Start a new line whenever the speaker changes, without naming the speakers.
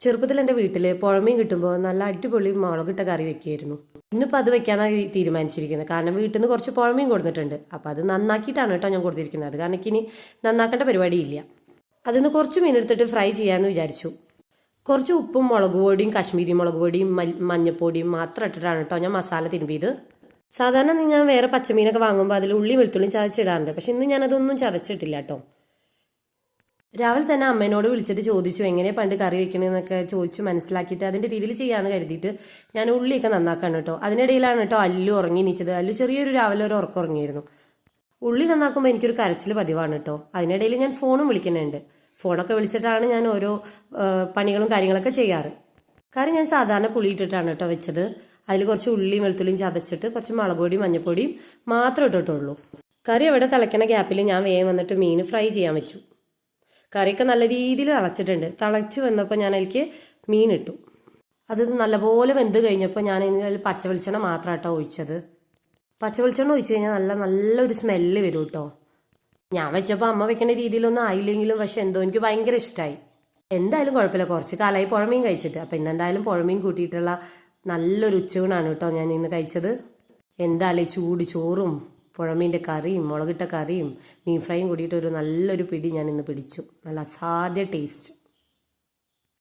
ചെറുപ്പത്തിൽ എൻ്റെ വീട്ടിൽ പുഴമീൻ കിട്ടുമ്പോൾ നല്ല അടിപൊളി മുളകിട്ട കറി വെക്കുകയായിരുന്നു. ഇന്നിപ്പോൾ അത് വെക്കാനാണ് തീരുമാനിച്ചിരിക്കുന്നത്. കാരണം വീട്ടിൽ നിന്ന് കുറച്ച് പുഴമീൻ കൊടുത്തിട്ടുണ്ട്. അപ്പോൾ അത് നന്നാക്കിയിട്ടാണ് കേട്ടോ ഞാൻ കൊടുത്തിരിക്കുന്നത്. കാരണം എനിക്കിനി നന്നാക്കേണ്ട പരിപാടിയില്ല. അതിന്ന് കുറച്ച് മീൻ എടുത്തിട്ട് ഫ്രൈ ചെയ്യാമെന്ന് വിചാരിച്ചു. കുറച്ച് ഉപ്പും മുളക് പൊടിയും കാശ്മീരി മുളക് പൊടിയും മഞ്ഞപ്പൊടിയും മാത്രം ഇട്ടിട്ടാണ് കേട്ടോ ഞാൻ മസാല തിരുമ്പിയത്. സാധാരണ ഞാൻ വേറെ പച്ചമീനൊക്കെ വാങ്ങുമ്പോൾ അതിൽ ഉള്ളി വെളുത്തുള്ളിയും ചതച്ചിടാറുണ്ട്. പക്ഷെ ഇന്ന് ഞാനതൊന്നും ചതച്ചിട്ടില്ല കേട്ടോ. രാവിലെ തന്നെ അമ്മേനോട് വിളിച്ചിട്ട് ചോദിച്ചു എങ്ങനെ പണ്ട് കറി വെക്കണമെന്നൊക്കെ ചോദിച്ച് മനസ്സിലാക്കിയിട്ട് അതിൻ്റെ രീതിയിൽ ചെയ്യാമെന്ന് കരുതിയിട്ട് ഞാൻ ഉള്ളിയൊക്കെ നന്നാക്കാണ് കേട്ടോ. അതിനിടയിലാണ് കേട്ടോ അല്ലു ഉറങ്ങി നീച്ചത്. അല്ലു ചെറിയൊരു രാവിലെ ഒരു ഉറക്കം ഉറങ്ങിയിരുന്നു. ഉള്ളി നന്നാക്കുമ്പോൾ എനിക്കൊരു കരച്ചിൽ പതിവാണ് കേട്ടോ. അതിനിടയിൽ ഞാൻ ഫോണും വിളിക്കുന്നുണ്ട്. ഫോണൊക്കെ വിളിച്ചിട്ടാണ് ഞാൻ ഓരോ പണികളും കാര്യങ്ങളൊക്കെ ചെയ്യാറ്. കറി ഞാൻ സാധാരണ പുളിയിട്ടിട്ടാണ് കേട്ടോ വെച്ചത്. അതിൽ കുറച്ച് ഉള്ളിയും വെളുത്തുള്ളിയും ചതച്ചിട്ട് കുറച്ച് മുളക് പൊടിയും മഞ്ഞപ്പൊടിയും മാത്രം ഇട്ടിട്ടുള്ളൂ. കറി അവിടെ തിളയ്ക്കണ ഗ്യാപ്പിൽ ഞാൻ വേഗം വന്നിട്ട് മീൻ ഫ്രൈ ചെയ്യാൻ വെച്ചു. കറിയൊക്കെ നല്ല രീതിയിൽ തിളച്ചിട്ടുണ്ട്. തിളച്ച് വന്നപ്പോൾ ഞാൻ അതിലേക്ക് മീൻ ഇട്ടു. അത് നല്ലപോലെ വെന്ത് കഴിഞ്ഞപ്പോൾ ഞാൻ അതിൽ പച്ച വെളിച്ചെണ്ണ മാത്രം കേട്ടോ ഒഴിച്ചത്. പച്ച വെളിച്ചെണ്ണ ഒഴിച്ച് കഴിഞ്ഞാൽ നല്ലൊരു സ്മെല്ല് വരും കേട്ടോ. ഞാൻ വെച്ചപ്പോൾ അമ്മ വെക്കുന്ന രീതിയിലൊന്നും ആയില്ലെങ്കിലും പക്ഷെ എന്തോ എനിക്ക് ഭയങ്കര ഇഷ്ടമായി. എന്തായാലും കുഴപ്പമില്ല, കുറച്ച് കാലമായി പുഴമീൻ കഴിച്ചിട്ട്. അപ്പം ഇന്നെന്തായാലും പുഴമീൻ കൂട്ടിയിട്ടുള്ള നല്ലൊരു ഉച്ചയൂണാണ് കേട്ടോ ഞാൻ ഇന്ന് കഴിച്ചത്. എന്തായാലും ചൂട് ചോറും പുഴമീൻ്റെ കറിയും മുളകിട്ട കറിയും മീൻ ഫ്രൈയും കൂടിയിട്ട് ഒരു നല്ലൊരു പിടി ഞാൻ ഇന്ന് പിടിച്ചു. നല്ല അസാധ്യ ടേസ്റ്റ്.